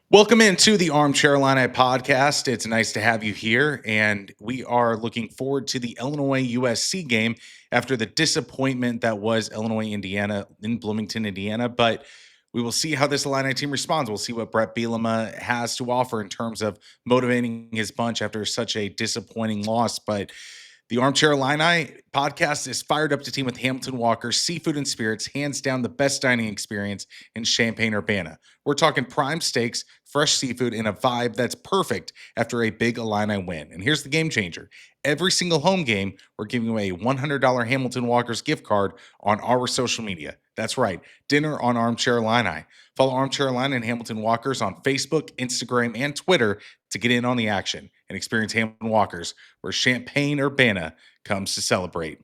Welcome into the Armchair Illini podcast. It's nice to have you here, and we are looking forward to the Illinois USC game after the disappointment that was Illinois Indiana in Bloomington, Indiana. But we will see how this Illini team responds. We'll see what Brett Bielema has to offer in terms of motivating his bunch after such a disappointing loss. But the Armchair Illini podcast is fired up to team with Hamilton Walker's Seafood and Spirits, hands down the best dining experience in Champaign-Urbana. We're talking prime steaks, fresh seafood, and a vibe that's perfect after a big Illini win. And here's the game changer. Every single home game, we're giving away a $100 Hamilton Walker's gift card on our social media. That's right, dinner on Armchair Illini. Follow Armchair Illini and Hamilton Walker's on Facebook, Instagram, and Twitter to get in on the action and experience Hamilton Walker's, where Champaign-Urbana comes to celebrate.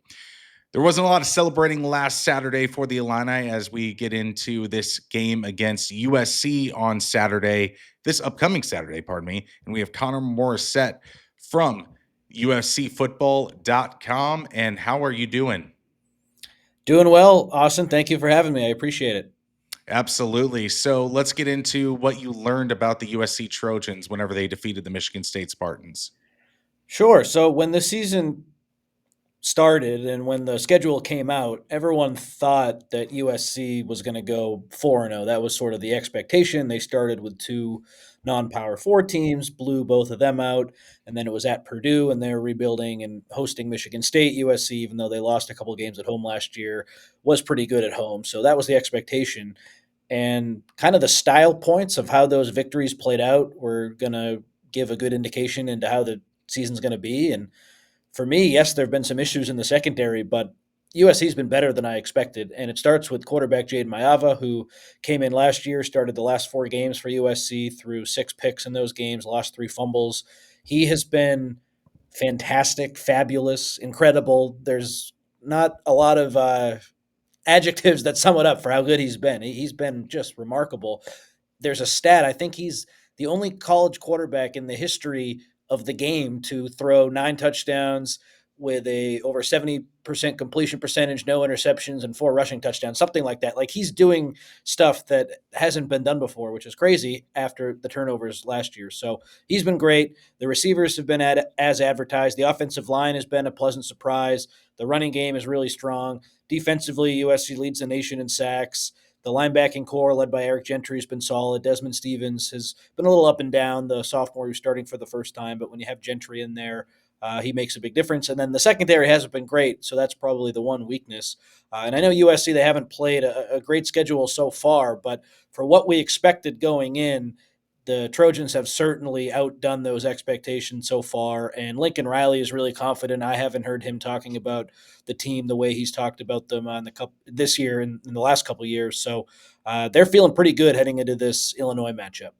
There wasn't a lot of celebrating last Saturday for the Illini as we get into this game against USC on Saturday, this upcoming Saturday, pardon me. And we have Conor Morrissette from USCfootball.com. And how are you doing? Doing well, Austin. Thank you for having me. I appreciate it. Absolutely. So let's get into what you learned about the USC Trojans whenever they defeated the Michigan State Spartans. Sure. So when the season started and when the schedule came out, everyone thought that USC was going to go 4-0. That was sort of the expectation. They started with two non-power four teams, blew both of them out, and then it was at Purdue, and they're rebuilding and hosting Michigan State. USC, even though they lost a couple games at home last year, was pretty good at home. So that was the expectation. And kind of the style points of how those victories played out were going to give a good indication into how the season's going to be. And for me, yes, there have been some issues in the secondary, but USC's been better than I expected. And it starts with quarterback Jaden Mayava, who came in last year, started the last four games for USC, threw 6 picks in those games, lost 3 fumbles. He has been fantastic, fabulous, incredible. There's not a lot of adjectives that sum it up for how good he's been. He's been just remarkable. There's a stat. I think he's the only college quarterback in the history of the game to throw 9 touchdowns with a over 70% completion percentage, no interceptions, and 4 rushing touchdowns, something like that. Like, he's doing stuff that hasn't been done before, which is crazy after the turnovers last year. So he's been great. The receivers have been as advertised. The offensive line has been a pleasant surprise. The running game is really strong. Defensively, USC leads the nation in sacks. The linebacking core, led by Eric Gentry, has been solid. Desmond Stevens has been a little up and down, the sophomore who's starting for the first time. But when you have Gentry in there, he makes a big difference. And then the secondary hasn't been great, so that's probably the one weakness. And I know USC, they haven't played a great schedule so far, but for what we expected going in, the Trojans have certainly outdone those expectations so far, and Lincoln Riley is really confident. I haven't heard him talking about the team the way he's talked about them on this year and in the last couple of years. So they're feeling pretty good heading into this Illinois matchup.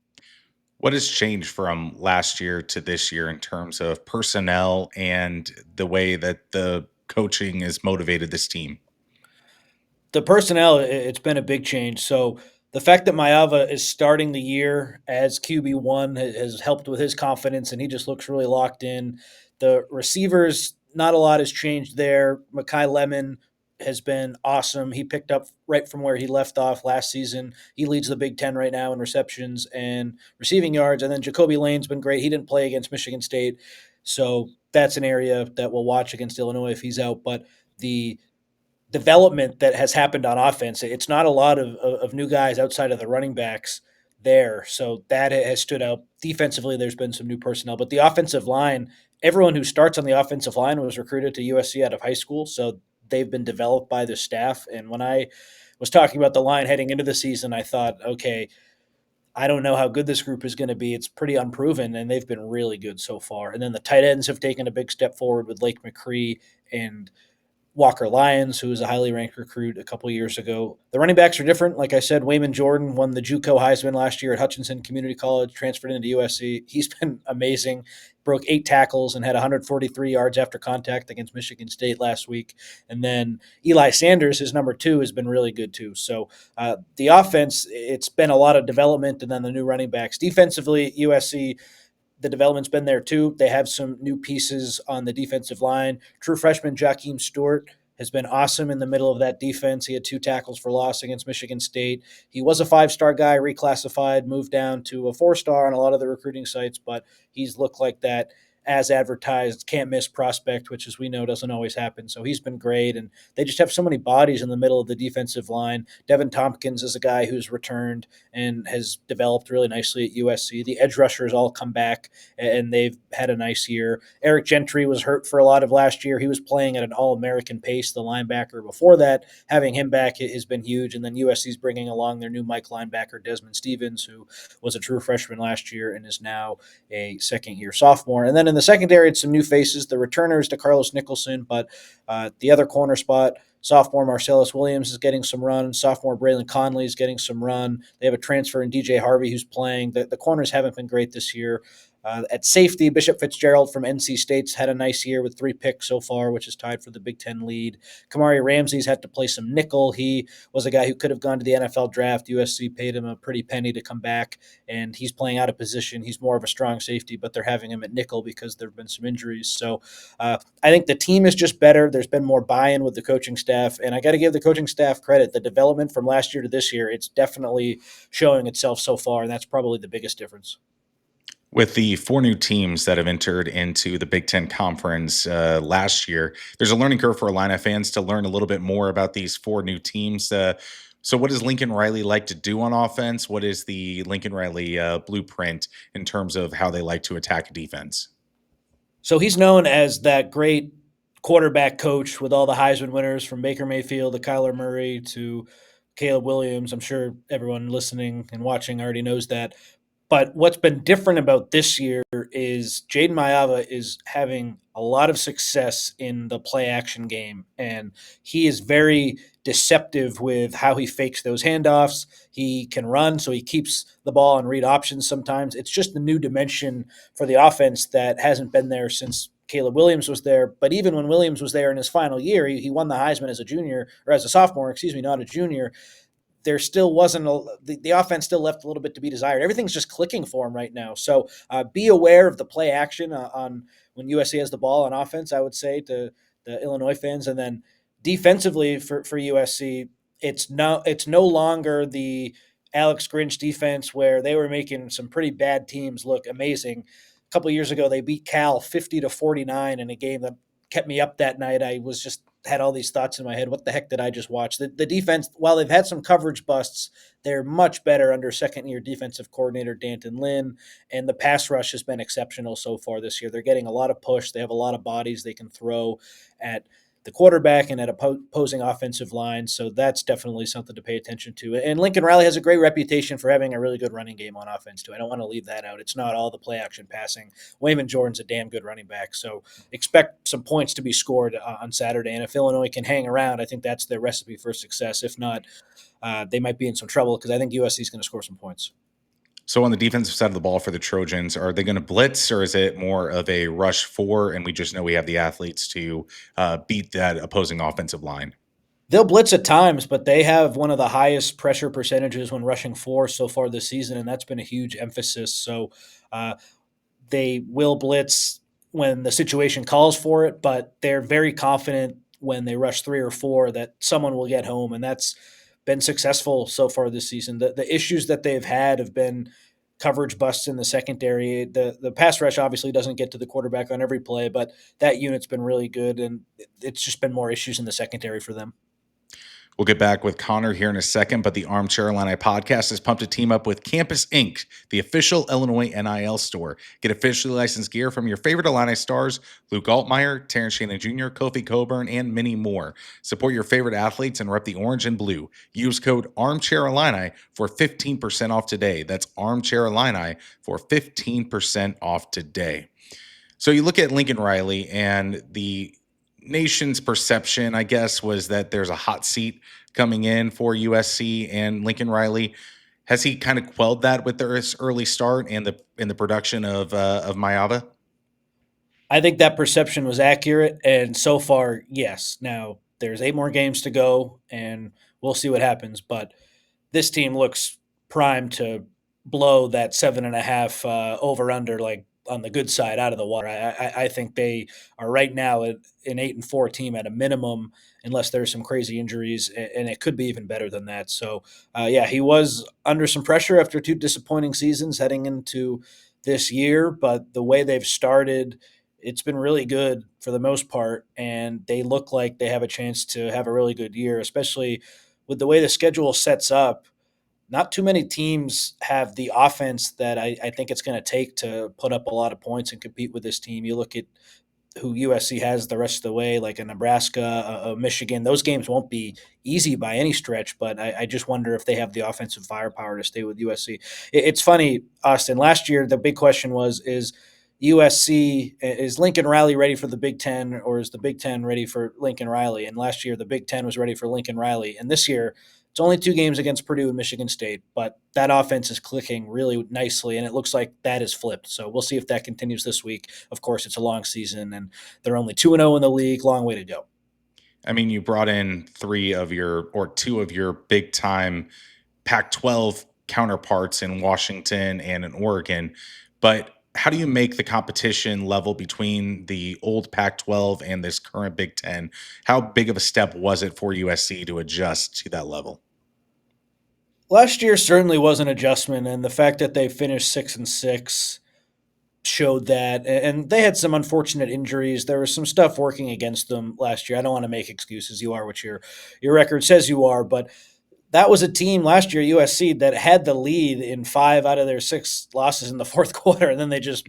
What has changed from last year to this year in terms of personnel and the way that the coaching has motivated this team? The personnel, it's been a big change. So the fact that Mayava is starting the year as QB1 has helped with his confidence, and he just looks really locked in. The receivers, not a lot has changed there. Makai Lemon has been awesome. He picked up right from where he left off last season. He leads the Big Ten right now in receptions and receiving yards. And then Jacoby Lane's been great. He didn't play against Michigan State, so that's an area that we'll watch against Illinois if he's out. But the development that has happened on offense. It's not a lot of new guys outside of the running backs there. So that has stood out. Defensively, there's been some new personnel, but the offensive line, everyone who starts on the offensive line was recruited to USC out of high school. So they've been developed by the staff. And when I was talking about the line heading into the season, I thought, okay, I don't know how good this group is going to be. It's pretty unproven, and they've been really good so far. And then the tight ends have taken a big step forward with Lake McCree and Walker Lyons, who was a highly ranked recruit a couple years ago. The running backs are different. Like I said, Wayman Jordan won the JUCO Heisman last year at Hutchinson Community College, transferred into USC. He's been amazing. Broke 8 tackles and had 143 yards after contact against Michigan State last week. And then Eli Sanders, his number 2, has been really good too. So the offense, it's been a lot of development, and then the new running backs. Defensively, USC, the development's been there too. They have some new pieces on the defensive line. True freshman Jakeem Stewart has been awesome in the middle of that defense. He had 2 tackles for loss against Michigan State. He was a 5-star guy, reclassified, moved down to a 4-star on a lot of the recruiting sites, but he's looked like that as advertised, can't miss prospect, which, as we know, doesn't always happen. So he's been great, and they just have so many bodies in the middle of the defensive line. Devin Tompkins is a guy who's returned and has developed really nicely at USC. The edge rushers all come back, and they've had a nice year. Eric Gentry was hurt for a lot of last year. He was playing at an All-American pace, the linebacker before that. Having him back has been huge, and then USC's bringing along their new Mike linebacker, Desmond Stevens, who was a true freshman last year and is now a second-year sophomore. And then in the secondary, it's some new faces. The returners to Carlos Nicholson, but the other corner spot, sophomore Marcellus Williams is getting some run. Sophomore Braylon Conley is getting some run. They have a transfer in DJ Harvey who's playing. The corners haven't been great this year. At safety, Bishop Fitzgerald from NC State's had a nice year with 3 picks so far, which is tied for the Big Ten lead. Kamari Ramsey's had to play some nickel. He was a guy who could have gone to the NFL draft. USC paid him a pretty penny to come back, and he's playing out of position. He's more of a strong safety, but they're having him at nickel because there have been some injuries. So I think the team is just better. There's been more buy-in with the coaching staff, and I got to give the coaching staff credit. The development from last year to this year, it's definitely showing itself so far, and that's probably the biggest difference. With the 4 new teams that have entered into the Big Ten Conference last year, there's a learning curve for Illini fans to learn a little bit more about these 4 new teams. So, what does Lincoln Riley like to do on offense? What is the Lincoln Riley blueprint in terms of how they like to attack a defense? So he's known as that great quarterback coach with all the Heisman winners, from Baker Mayfield to Kyler Murray to Caleb Williams. I'm sure everyone listening and watching already knows that. But what's been different about this year is Jaden Mayava is having a lot of success in the play action game. And he is very deceptive with how he fakes those handoffs. He can run, so he keeps the ball and read options sometimes. It's just a new dimension for the offense that hasn't been there since Caleb Williams was there. But even when Williams was there in his final year, he won the Heisman as a junior, or as a sophomore, excuse me, not a junior. There still wasn't the offense still left a little bit to be desired. Everything's just clicking for him right now. So be aware of the play action on when USC has the ball on offense, I would say to the Illinois fans. And then defensively for USC, it's no longer the Alex Grinch defense where they were making some pretty bad teams look amazing. A couple of years ago, they beat Cal 50-49 in a game that kept me up that night. I was just had all these thoughts in my head. What the heck did I just watch? The defense, while they've had some coverage busts, they're much better under second-year defensive coordinator Danton Lynn, and the pass rush has been exceptional so far this year. They're getting a lot of push. They have a lot of bodies they can throw at the quarterback and at opposing offensive lines. So that's definitely something to pay attention to. And Lincoln Riley has a great reputation for having a really good running game on offense too. I don't want to leave that out. It's not all the play action passing. Wayman Jordan's a damn good running back. So expect some points to be scored on Saturday. And if Illinois can hang around, I think that's their recipe for success. If not, they might be in some trouble because I think USC is going to score some points. So, on the defensive side of the ball for the Trojans, are they going to blitz, or is it more of a rush 4? And we just know we have the athletes to beat that opposing offensive line. They'll blitz at times, but they have one of the highest pressure percentages when rushing 4 so far this season, and that's been a huge emphasis. So uh, they will blitz when the situation calls for it, but they're very confident when they rush 3 or 4 that someone will get home, and that's been successful so far this season. The issues that they've had have been coverage busts in the secondary. The pass rush obviously doesn't get to the quarterback on every play, but that unit's been really good, and it's just been more issues in the secondary for them. We'll get back with Conor here in a second, but the Armchair Illini podcast is pumped to team up with Campus Inc., the official Illinois NIL store. Get officially licensed gear from your favorite Illini stars, Luke Altmaier, Terrence Shannon Jr., Kofi Coburn, and many more. Support your favorite athletes and rep the orange and blue. Use code Armchair Illini for 15% off today. That's Armchair Illini for 15% off today. So you look at Lincoln Riley, and the nation's perception, I guess, was that there's a hot seat coming in for USC and Lincoln Riley. Has he kind of quelled that with their early start and the production of Mayava? I think that perception was accurate, and so far, yes. Now there's 8 more games to go, and we'll see what happens. But this team looks primed to blow that 7.5 over under like on the good side out of the water. I think they are right now an 8-4 team at a minimum, unless there's some crazy injuries, and it could be even better than that. So, yeah, he was under some pressure after two disappointing seasons heading into this year, but the way they've started, it's been really good for the most part, and they look like they have a chance to have a really good year, especially with the way the schedule sets up. Not too many teams have the offense that I think it's going to take to put up a lot of points and compete with this team. You look at who USC has the rest of the way, like a Nebraska, Michigan. Those games won't be easy by any stretch, but I just wonder if they have the offensive firepower to stay with USC. It's funny, Austin. Last year, the big question was: is Lincoln Riley ready for the Big Ten, or is the Big Ten ready for Lincoln Riley? And last year, the Big Ten was ready for Lincoln Riley, and this year, it's only two games against Purdue and Michigan State, but that offense is clicking really nicely, and it looks like that is flipped. So we'll see if that continues this week. Of course, it's a long season, and they're only 2-0 in the league. Long way to go. I mean, you brought in two of your big time Pac 12 counterparts in Washington and in Oregon. But how do you make the competition level between the old Pac 12 and this current Big Ten? How big of a step was it for USC to adjust to that level? Last year certainly was an adjustment, and the fact that they finished 6-6 showed that. And they had some unfortunate injuries. There was some stuff working against them last year. I don't want to make excuses. You are what your record says you are, but that was a team last year, USC, that had the lead in 5 out of their 6 losses in the fourth quarter, and then they just,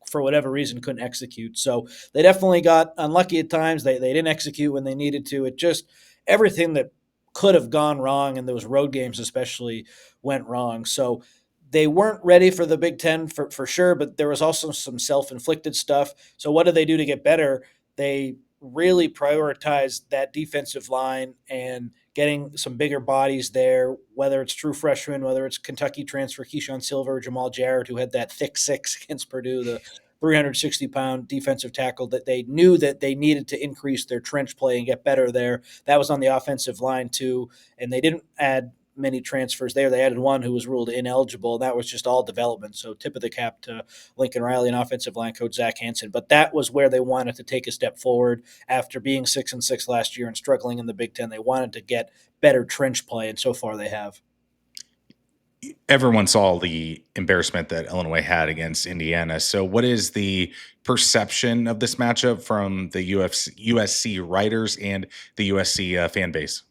for whatever reason, couldn't execute. So they definitely got unlucky at times. They didn't execute when they needed to. It just, everything that could have gone wrong in those road games especially went wrong. So they weren't ready for the Big Ten for sure, but there was also some self-inflicted stuff. So what did they do to get better? They really prioritized that defensive line and getting some bigger bodies there, whether it's true freshmen, whether it's Kentucky transfer Keyshawn Silver, Jamal Jarrett, who had that thick six against Purdue, the 360-pound defensive tackle, that they knew that they needed to increase their trench play and get better there. That was on the offensive line too, and they didn't add many transfers there. They added one who was ruled ineligible. That was just all development. So tip of the cap to Lincoln Riley and offensive line coach Zach Hansen. But that was where they wanted to take a step forward after being 6-6 last year and struggling in the Big Ten. They wanted to get better trench play, and so far they have. Everyone saw the embarrassment that Illinois had against Indiana. So, what is the perception of this matchup from the USC writers and the USC fan base?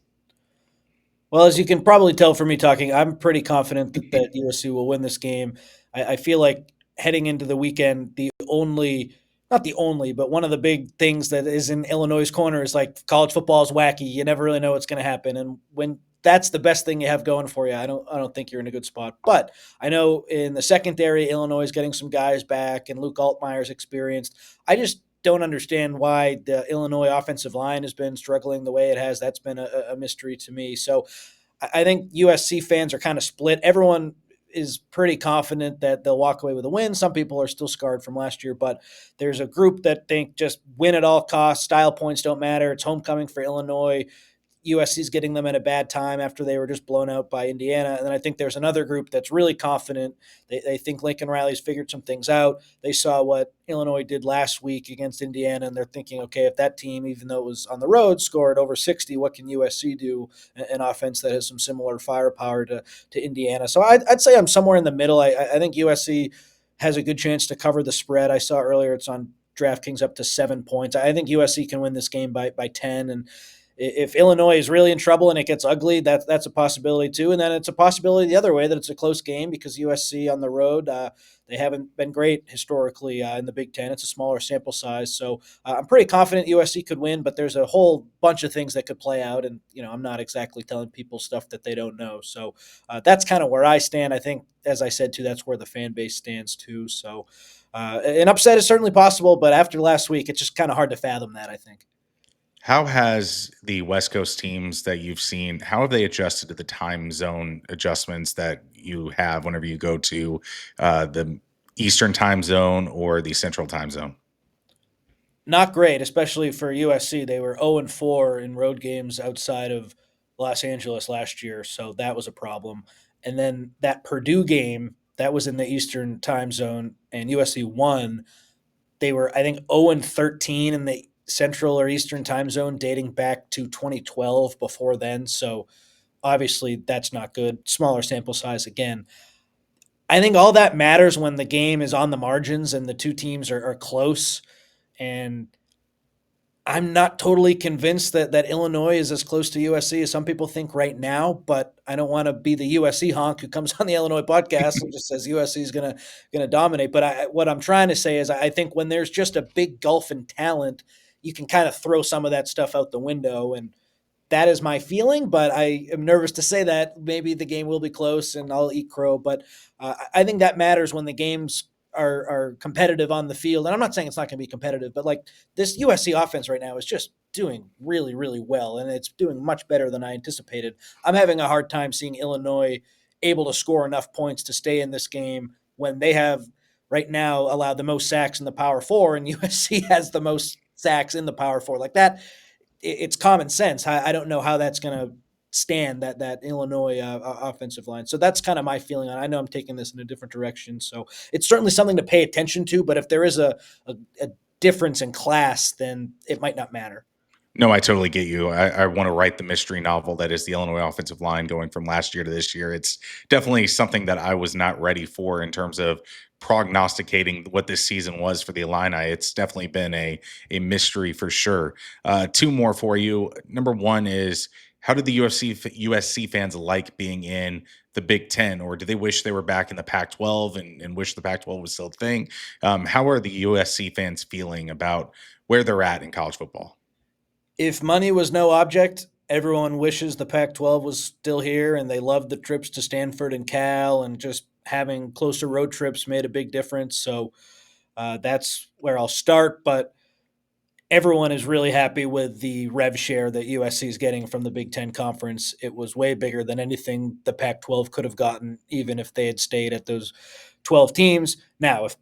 Well, as you can probably tell from me talking, I'm pretty confident that USC will win this game. I feel like heading into the weekend, not the only, but one of the big things that is in Illinois' corner is like college football is wacky. You never really know what's going to happen. And when that's the best thing you have going for you, I don't think you're in a good spot. But I know in the secondary, Illinois is getting some guys back and Luke Altmaier's experienced. I just don't understand why the Illinois offensive line has been struggling the way it has. That's been a mystery to me. So I think USC fans are kind of split. Everyone is pretty confident that they'll walk away with a win. Some people are still scarred from last year, but there's a group that think just win at all costs. Style points don't matter. It's homecoming for Illinois. USC's getting them at a bad time after they were just blown out by Indiana. And then I think there's another group that's really confident. They think Lincoln Riley's figured some things out. They saw what Illinois did last week against Indiana, and they're thinking, okay, if that team, even though it was on the road, scored over 60, what can USC do? An offense that has some similar firepower to Indiana. So I'd say I'm somewhere in the middle. I think USC has a good chance to cover the spread. I saw earlier it's on DraftKings up to 7 points. I think USC can win this game by 10. And if Illinois is really in trouble and it gets ugly, that's a possibility too. And then it's a possibility the other way that it's a close game because USC on the road, they haven't been great historically in the Big Ten. It's a smaller sample size, so I'm pretty confident USC could win. But there's a whole bunch of things that could play out, and I'm not exactly telling people stuff that they don't know. So that's kind of where I stand. I think, as I said too, that's where the fan base stands too. So an upset is certainly possible, but after last week, it's just kind of hard to fathom that, I think. How has the West Coast teams that you've seen, how have they adjusted to the time zone adjustments that you have whenever you go to the Eastern time zone or the Central time zone? Not great, especially for USC. They were 0-4 in road games outside of Los Angeles last year, so that was a problem. And then that Purdue game, That was in the Eastern time zone, and USC won. They were, I think, 0-13 in the Central or Eastern time zone, dating back to 2012 before then. So obviously, that's not good. Smaller sample size again. I think all that matters when the game is on the margins and the two teams are close. And I'm not totally convinced that Illinois is as close to USC as some people think right now, but I don't want to be the USC honk who comes on the Illinois podcast and just says USC is gonna dominate. But what I'm trying to say is I think when there's just a big gulf in talent, you can kind of throw some of that stuff out the window. And that is my feeling, but I am nervous to say that maybe the game will be close and I'll eat crow. But I think that matters when the games are competitive on the field. And I'm not saying it's not going to be competitive, but like this USC offense right now is just doing really, really well, and it's doing much better than I anticipated. I'm having a hard time seeing Illinois able to score enough points to stay in this game when they have right now allowed the most sacks in the Power Four, and USC has the most sacks in the Power Four. Like that, it's common sense. I don't know how that's going to stand that Illinois offensive line. So that's kind of my feeling on. I know I'm taking this in a different direction. So it's certainly something to pay attention to. But if there is a difference in class, then it might not matter. No, I totally get you. I want to write the mystery novel that is the Illinois offensive line going from last year to this year. It's definitely something that I was not ready for in terms of prognosticating what this season was for the Illini. It's definitely been a mystery for sure. Two more for you. Number one is, how did the USC fans like being in the Big Ten, or do they wish they were back in the Pac-12 and wish the Pac-12 was still a thing? How are the USC fans feeling about where they're at in college football? If money was no object, everyone wishes the Pac-12 was still here, and they loved the trips to Stanford and Cal, and just having closer road trips made a big difference. So that's where I'll start. But everyone is really happy with the rev share that USC is getting from the Big Ten Conference. It was way bigger than anything the Pac 12 could have gotten, even if they had stayed at those 12 teams. Now, if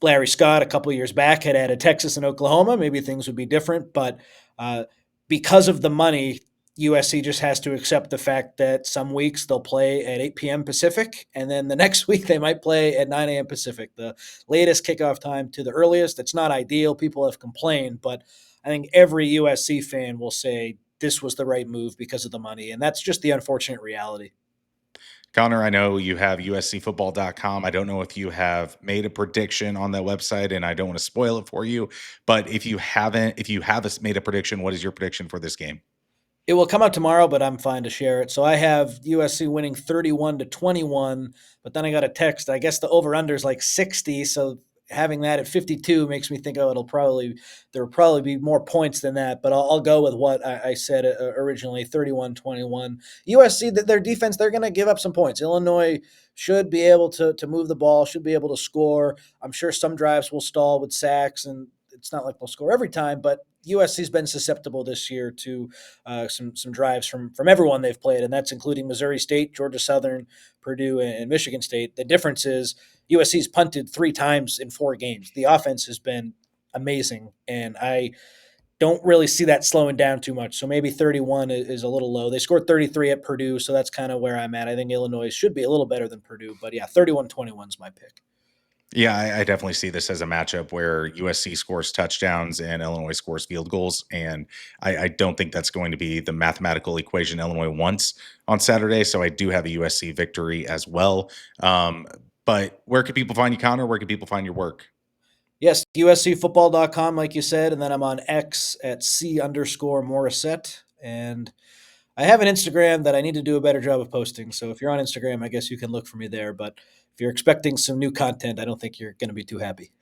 Larry Scott a couple of years back had added Texas and Oklahoma, maybe things would be different. But uh, because of the money, USC just has to accept the fact that some weeks they'll play at 8 p.m. Pacific, and then the next week they might play at 9 a.m. Pacific, the latest kickoff time to the earliest. It's not ideal. People have complained, but I think every USC fan will say this was the right move because of the money, and that's just the unfortunate reality. Conor, I know you have USCfootball.com. I don't know if you have made a prediction on that website, and I don't want to spoil it for you. But if you haven't, if you have made a prediction, what is your prediction for this game? It will come out tomorrow, but I'm fine to share it. So I have USC winning 31-21, but then I got a text. I guess the over under is like 60. So having that at 52 makes me think, oh, there will probably be more points than that. But I'll go with what I said originally, 31-21. USC, their defense, they're going to give up some points. Illinois should be able to move the ball, should be able to score. I'm sure some drives will stall with sacks, and it's not like they'll score every time, but USC's been susceptible this year to some drives from everyone they've played, and that's including Missouri State, Georgia Southern, Purdue, and Michigan State. The difference is USC's punted 3 times in 4 games. The offense has been amazing, and I don't really see that slowing down too much. So maybe 31 is a little low. They scored 33 at Purdue, so that's kind of where I'm at. I think Illinois should be a little better than Purdue, but yeah, 31-21 is my pick. Yeah, I definitely see this as a matchup where USC scores touchdowns and Illinois scores field goals. And I don't think that's going to be the mathematical equation Illinois wants on Saturday. So I do have a USC victory as well. But where can people find you, Connor? Where can people find your work? Yes, USCfootball.com, like you said, and then I'm on X at C_Morrissette. And I have an Instagram that I need to do a better job of posting. So if you're on Instagram, I guess you can look for me there. But if you're expecting some new content, I don't think you're going to be too happy.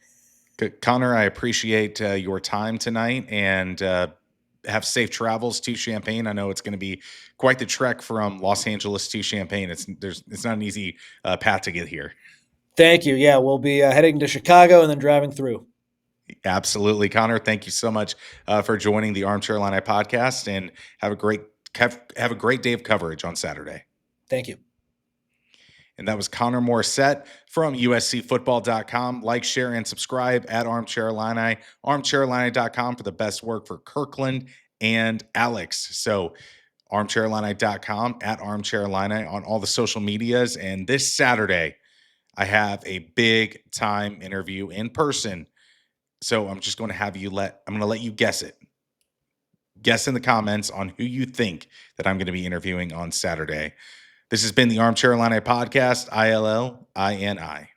Good. Connor, I appreciate your time tonight, and have safe travels to Champaign. I know it's going to be quite the trek from Los Angeles to Champaign. It's not an easy path to get here. Thank you. Yeah, we'll be heading to Chicago and then driving through. Absolutely, Connor. Thank you so much for joining the Armchair Illini podcast, and have a great day of coverage on Saturday. Thank you. And that was Conor Morrissette from USCfootball.com. Like, share, and subscribe at Armchair Illini, armchairillini.com for the best work for Kirkland and Alex. So armchairillini.com, at Armchair Illini on all the social medias. And this Saturday, I have a big time interview in person. So I'm just going to I'm going to let you guess it. Guess in the comments on who you think that I'm going to be interviewing on Saturday. This has been the Armchair Illini podcast, ILLINI.